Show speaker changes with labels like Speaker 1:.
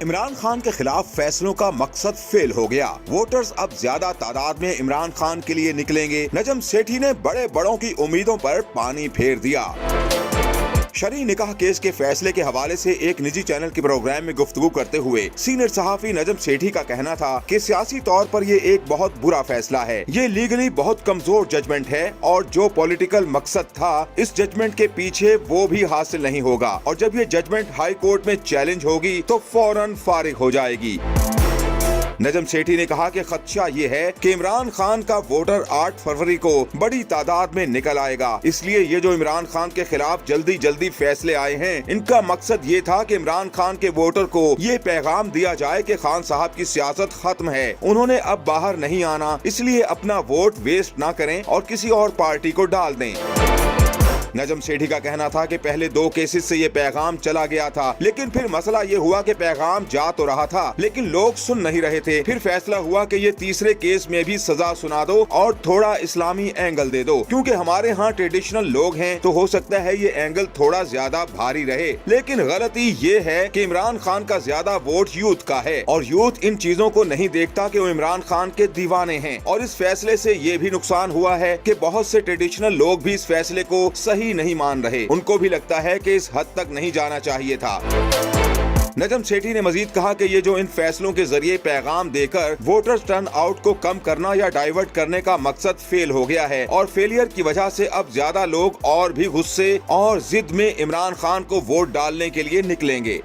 Speaker 1: इमरान खान के खिलाफ फैसलों का मकसद फेल हो गया। वोटर्स अब ज्यादा तादाद में इमरान खान के लिए निकलेंगे। नजम सेठी ने बड़े बड़ों की उम्मीदों पर पानी फेर दिया। शरई निकाह केस के फैसले के हवाले से एक निजी चैनल के प्रोग्राम में गुफ्तगू करते हुए सीनियर सहाफी नजम सेठी का कहना था कि सियासी तौर पर ये एक बहुत बुरा फैसला है। ये लीगली बहुत कमजोर जजमेंट है और जो पॉलिटिकल मकसद था इस जजमेंट के पीछे वो भी हासिल नहीं होगा और जब ये जजमेंट हाई कोर्ट में चैलेंज होगी तो फौरन फारिग हो जाएगी। नजम सेठी ने कहा कि खदशा ये है कि इमरान खान का वोटर 8 फरवरी को बड़ी तादाद में निकल आएगा। इसलिए ये जो इमरान खान के खिलाफ जल्दी फैसले आए हैं, इनका मकसद ये था कि इमरान खान के वोटर को ये पैगाम दिया जाए कि खान साहब की सियासत खत्म है, उन्होंने अब बाहर नहीं आना, इसलिए अपना वोट वेस्ट ना करें और किसी और पार्टी को डाल दें। नजम सेठी का कहना था कि पहले 2 केसेस से ये पैगाम चला गया था, लेकिन फिर मसला ये हुआ कि पैगाम जा तो रहा था लेकिन लोग सुन नहीं रहे थे। फिर फैसला हुआ कि ये तीसरे केस में भी सजा सुना दो और थोड़ा इस्लामी एंगल दे दो, क्योंकि हमारे यहाँ ट्रेडिशनल लोग हैं तो हो सकता है ये एंगल थोड़ा ज्यादा भारी रहे। लेकिन गलती ये है कि इमरान खान का ज्यादा वोट यूथ का है और यूथ इन चीजों को नहीं देखता कि वो इमरान खान के दीवाने हैं। और इस फैसले से ये भी नुकसान हुआ है कि बहुत से ट्रेडिशनल लोग भी इस फैसले को सही नहीं मान रहे, उनको भी लगता है कि इस हद तक नहीं जाना चाहिए था। नजम सेठी ने मजीद कहा कि ये जो इन फैसलों के जरिए पैगाम देकर वोटर्स टर्न आउट को कम करना या डाइवर्ट करने का मकसद फेल हो गया है और फेलियर की वजह से अब ज्यादा लोग और भी गुस्से और जिद में इमरान खान को वोट डालने के लिए निकलेंगे।